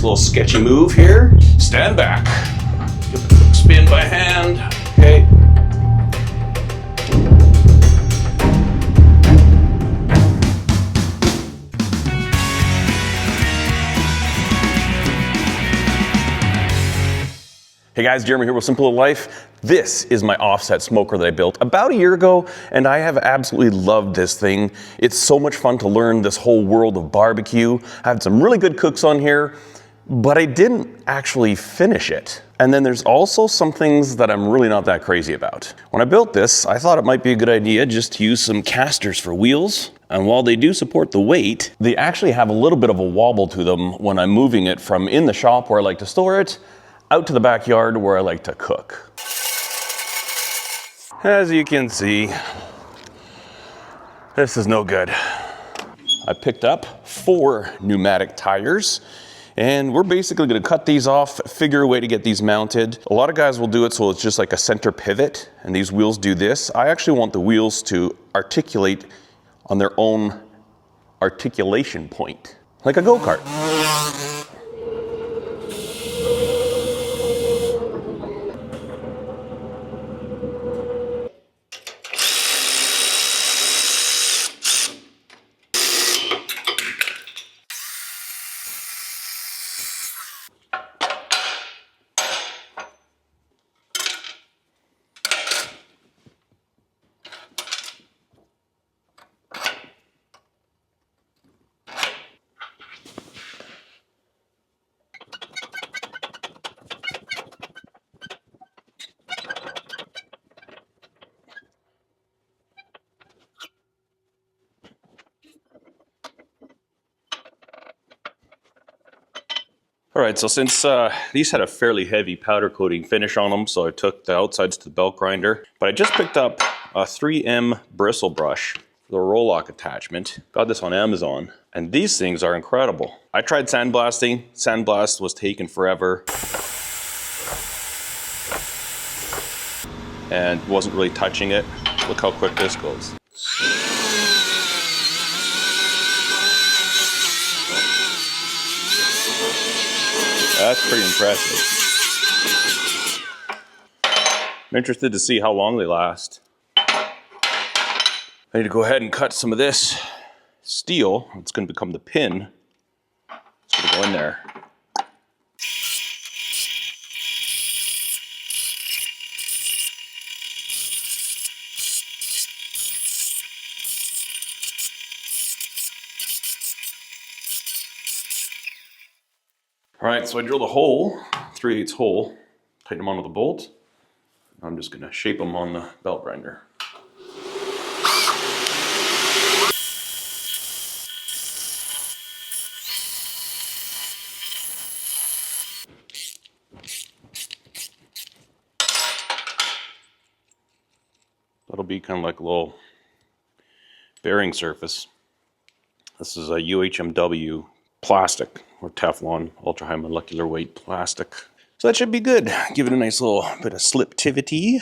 nice little sketchy move here. Stand back. Give it a quick spin by hand. Okay. Hey guys, Jeremy here with Simple Life. This is my offset smoker that I built about a year ago, and I have absolutely loved this thing. It's so much fun to learn this whole world of barbecue. I had some really good cooks on here, but I didn't actually finish it. And then there's also some things that I'm really not that crazy about. When I built this, I thought it might be a good idea just to use some casters for wheels. And while they do support the weight, they actually have a little bit of a wobble to them when I'm moving it from in the shop where I like to store it out to the backyard where I like to cook. As you can see, this is no good. I picked up 4 pneumatic tires, and we're basically gonna cut these off, figure a way to get these mounted. A lot of guys will do it so it's just like a center pivot, and these wheels do this. I actually want the wheels to articulate on their own articulation point, like a go-kart. All right, so since these had a fairly heavy powder coating finish on them, so I took the outsides to the belt grinder. But I just picked up a 3M bristle brush for the roll lock attachment. Got this on Amazon, and these things are incredible. I tried sandblasting. Sandblast was taking forever and wasn't really touching it. Look how quick this goes. That's pretty impressive. I'm interested to see how long they last. I need to go ahead and cut some of this steel. It's going to become the pin. It's going to go in there. All right, so I drilled a hole, 3/8 hole, tighten them onto the bolt. I'm just gonna shape them on the belt grinder. That'll be kind of like a little bearing surface. This is a UHMW plastic, or Teflon, ultra high molecular weight plastic. So that should be good. Give it a nice little bit of sliptivity.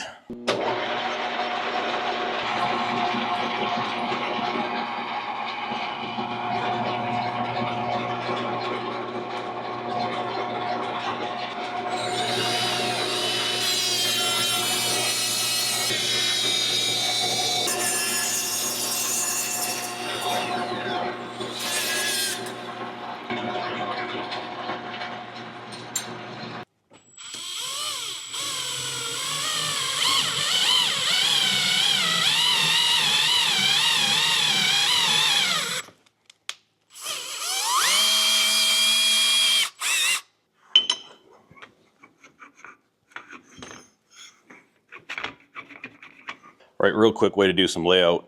Right, real quick way to do some layout.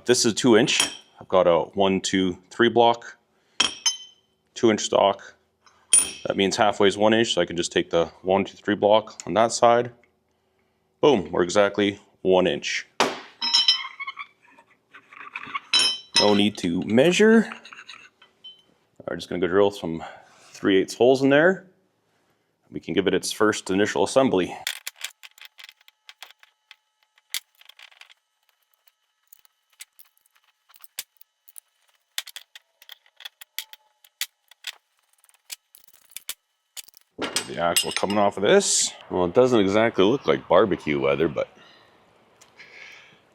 This is 2-inch. I've got a 1, 2, 3 block, 2-inch stock. That means halfway is 1 inch, so I can just take the 1, 2, 3 block on that side. Boom, we're exactly 1 inch. No need to measure. We're just gonna go drill some 3/8 holes in there. We can give it its first initial assembly. the axle coming off of this. Well, it doesn't exactly look like barbecue weather, but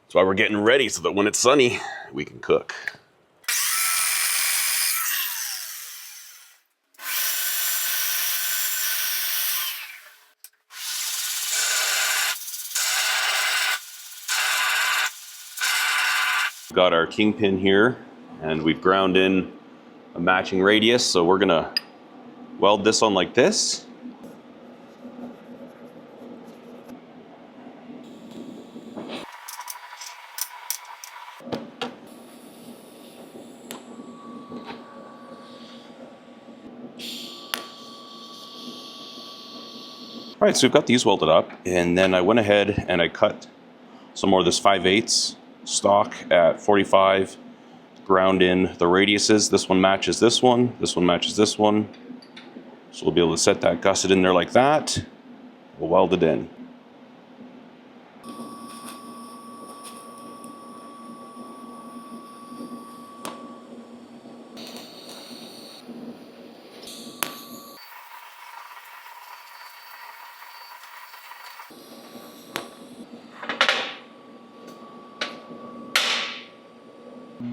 that's why we're getting ready so that when it's sunny, we can cook. We've got our kingpin here, and we've ground in a matching radius, so we're gonna weld this on like this. All right, so we've got these welded up, and then I went ahead and I cut some more of this 5/8 stock at 45, ground in the radiuses. This one matches this one matches this one. So we'll be able to set that gusset in there like that. We'll weld it in.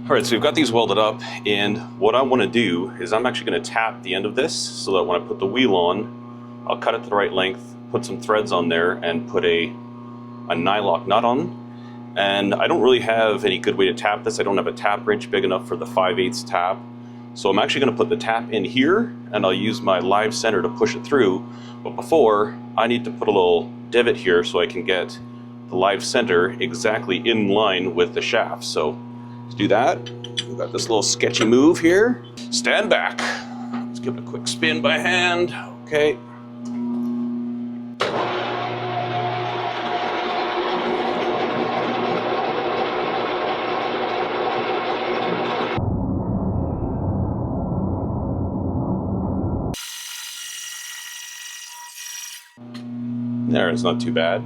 All right, so we've got these welded up, and what I want to do is I'm actually going to tap the end of this so that when I put the wheel on, I'll cut it to the right length, put some threads on there, and put a nylock nut on. And I don't really have any good way to tap this. I don't have a tap wrench big enough for the 5/8 tap. So I'm actually going to put the tap in here, and I'll use my live center to push it through. But before, I need to put a little divot here so I can get the live center exactly in line with the shaft. So let's do that. We've got this little sketchy move here. Stand back. Let's give it a quick spin by hand. Okay. There, it's not too bad.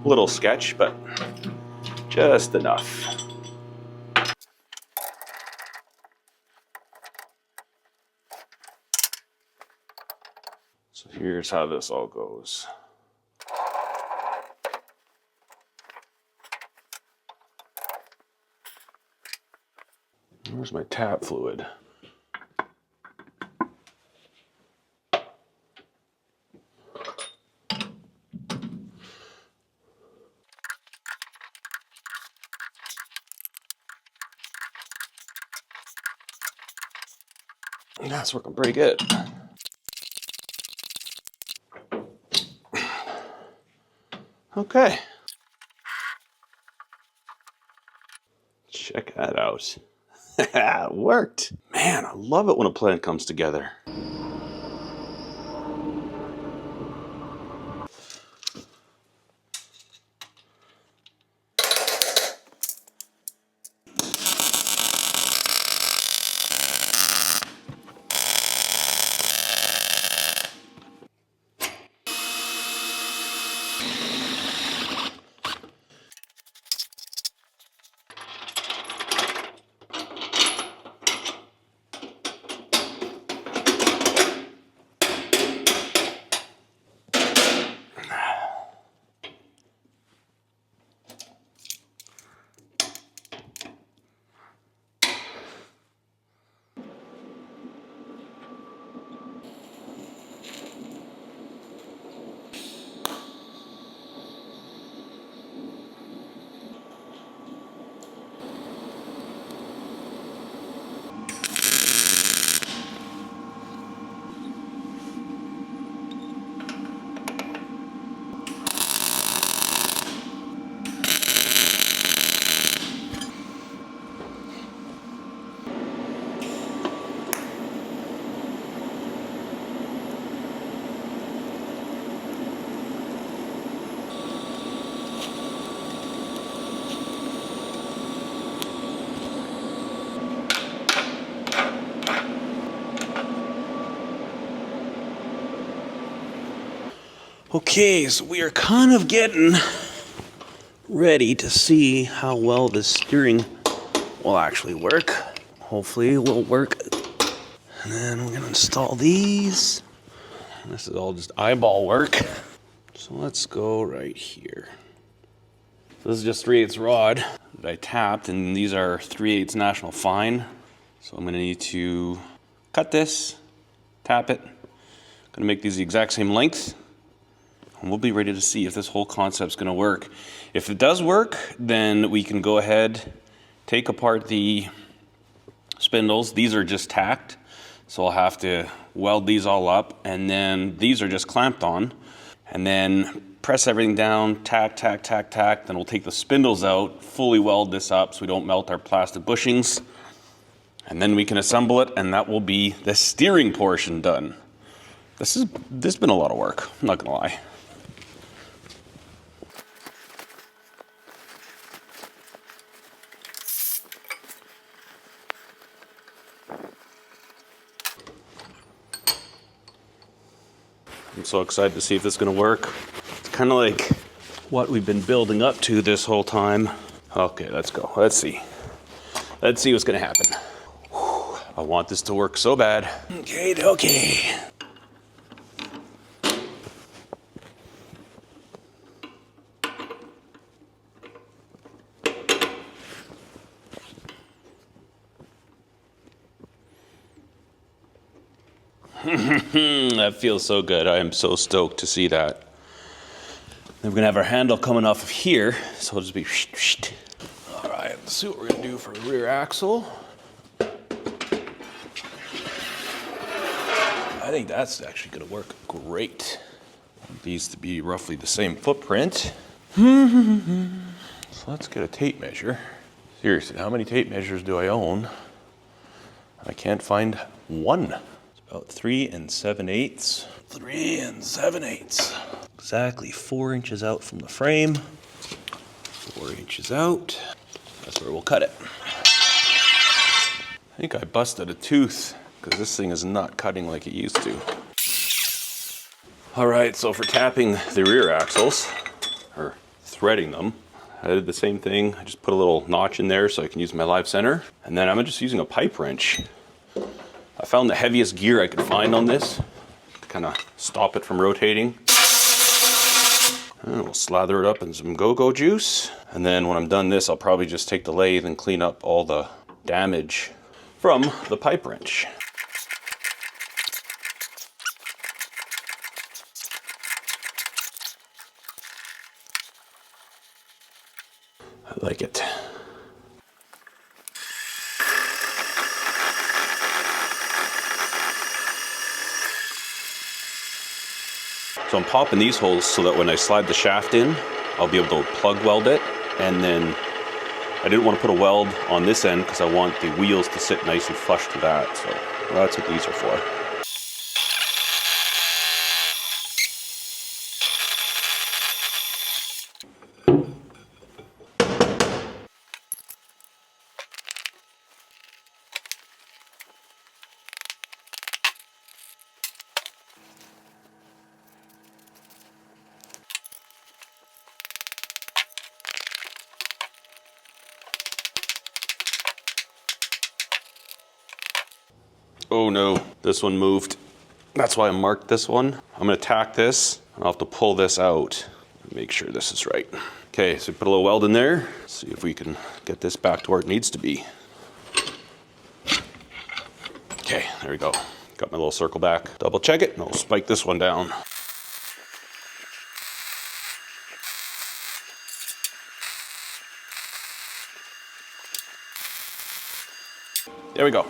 A little sketch, but just enough. So here's how this all goes. Where's my tap fluid? That's working pretty good. Okay. Check that out. It worked. Man, I love it when a plan comes together. Okay, so we are kind of getting ready to see how well this steering will actually work. Hopefully it will work. And then we're gonna install these. This is all just eyeball work. So let's go right here. So this is just 3/8 rod that I tapped, and these are 3/8 National Fine. So I'm gonna need to cut this, tap it. Gonna make these the exact same length, and we'll be ready to see if this whole concept's gonna work. If it does work, then we can go ahead, take apart the spindles. These are just tacked, so I'll have to weld these all up, and then these are just clamped on, and then press everything down, tack, tack, tack, tack. Then we'll take the spindles out, fully weld this up so we don't melt our plastic bushings, and then we can assemble it, and that will be the steering portion done. This has been a lot of work, I'm not gonna lie. I'm so excited to see if this is gonna work. It's kind of like what we've been building up to this whole time. Okay, let's go. Let's see. Let's see what's gonna happen. Whew, I want this to work so bad. Okay. That feels so good. I am so stoked to see that. Then we're gonna have our handle coming off of here, so it'll just be. All right, let's see what we're gonna do for the rear axle. I think that's actually gonna work great. These to be roughly the same footprint. So let's get a tape measure. Seriously, how many tape measures do I own? I can't find one. About 3 7/8. 3 7/8. Exactly 4 inches out from the frame. 4 inches out. That's where we'll cut it. I think I busted a tooth because this thing is not cutting like it used to. All right, so for tapping the rear axles, or threading them, I did the same thing. I just put a little notch in there so I can use my live center. And then I'm just using a pipe wrench. I found the heaviest gear I could find on this to kind of stop it from rotating. And we'll slather it up in some go-go juice. And then when I'm done this, I'll probably just take the lathe and clean up all the damage from the pipe wrench. I like it. So I'm popping these holes so that when I slide the shaft in, I'll be able to plug weld it. And then I didn't want to put a weld on this end because I want the wheels to sit nice and flush to that. So that's what these are for. Oh no, this one moved. That's why I marked this one. I'm gonna tack this, and I'll have to pull this out and make sure this is right. Okay, so put a little weld in there. See if we can get this back to where it needs to be. Okay, there we go. Got my little circle back. Double check it, and I'll spike this one down. There we go.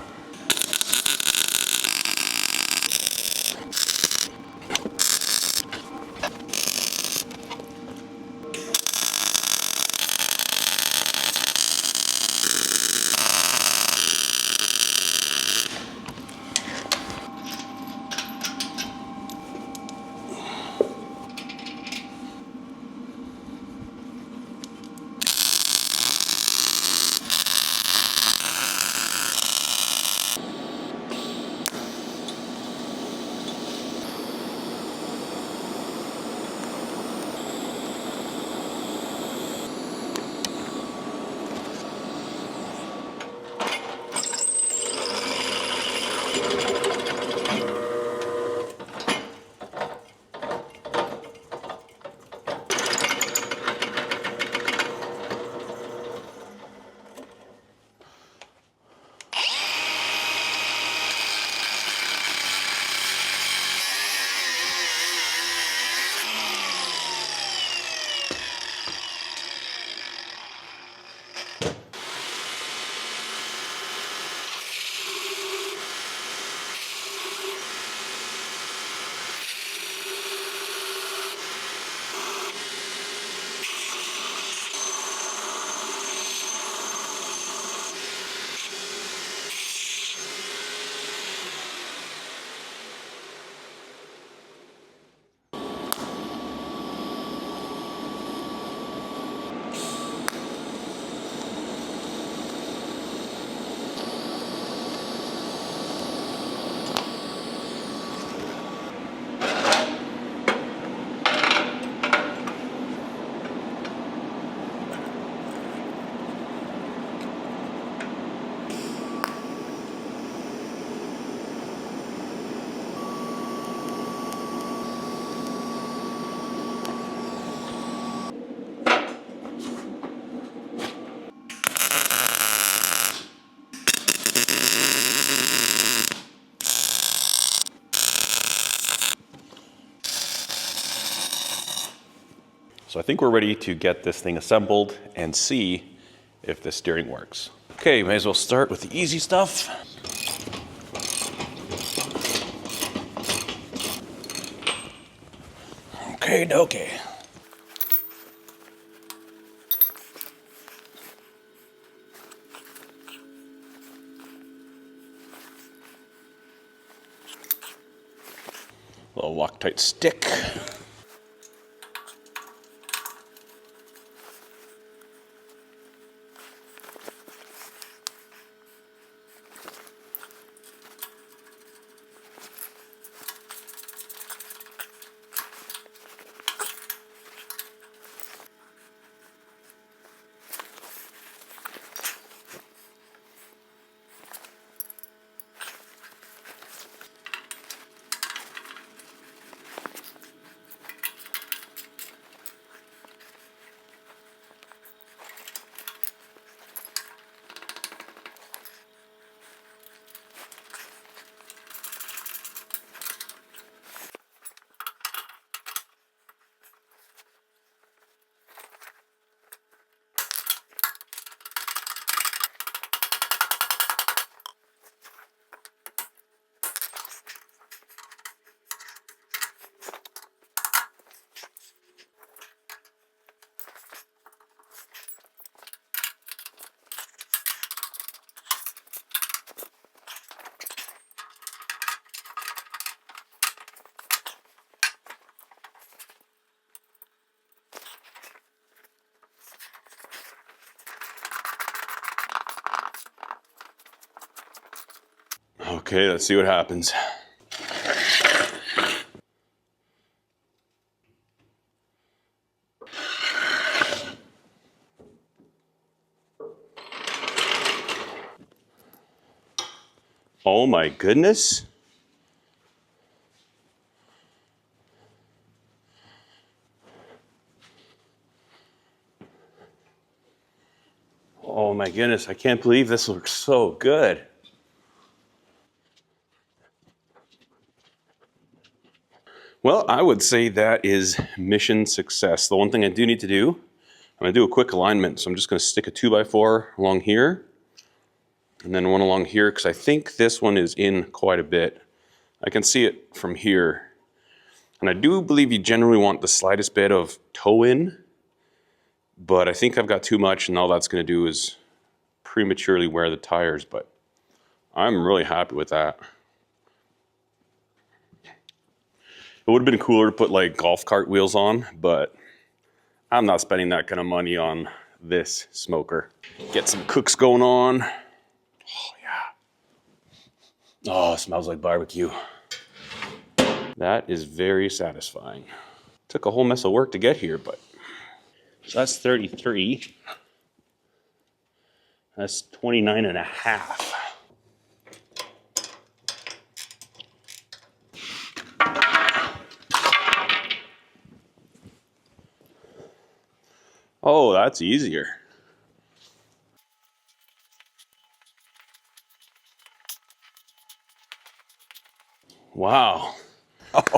So I think we're ready to get this thing assembled and see if the steering works. Okay, may as well start with the easy stuff. Okay. Little Loctite stick. Okay, let's see what happens. Oh my goodness. Oh my goodness, I can't believe this looks so good. Well, I would say that is mission success. The one thing I do need to do, I'm gonna do a quick alignment. So I'm just gonna stick a 2x4 along here and then one along here because I think this one is in quite a bit. I can see it from here. And I do believe you generally want the slightest bit of toe in, but I think I've got too much and all that's gonna do is prematurely wear the tires, but I'm really happy with that. It would have been cooler to put like golf cart wheels on, but I'm not spending that kind of money on this smoker. Get some cooks going on. Oh yeah. Oh, it smells like barbecue. That is very satisfying. Took a whole mess of work to get here, but so that's 33. That's 29 and a half. Oh, that's easier. Wow.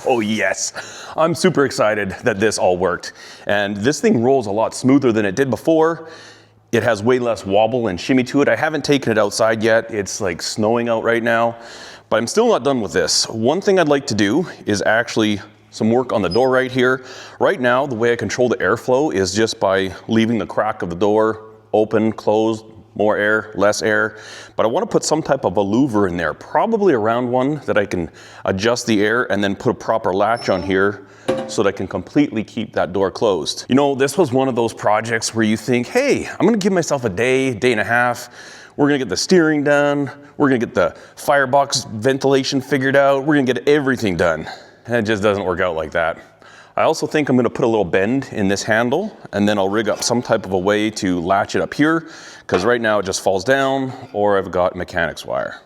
Oh yes, I'm super excited that this all worked. And this thing rolls a lot smoother than it did before. It has way less wobble and shimmy to it. I haven't taken it outside yet. It's like snowing out right now, but I'm still not done with this. One thing I'd like to do is actually some work on the door right here. Right now, the way I control the airflow is just by leaving the crack of the door open, closed, more air, less air. But I want to put some type of a louver in there, probably a round one that I can adjust the air and then put a proper latch on here so that I can completely keep that door closed. You know, this was one of those projects where you think, hey, I'm gonna give myself a day and a half. We're gonna get the steering done. We're gonna get the firebox ventilation figured out. We're gonna get everything done. And it just doesn't work out like that. I also think I'm gonna put a little bend in this handle and then I'll rig up some type of a way to latch it up here because right now it just falls down or I've got mechanics wire.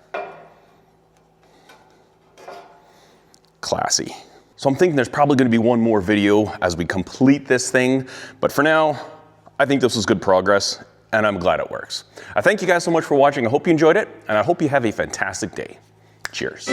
Classy. So I'm thinking there's probably gonna be one more video as we complete this thing, but for now, I think this was good progress and I'm glad it works. I thank you guys so much for watching. I hope you enjoyed it and I hope you have a fantastic day. Cheers.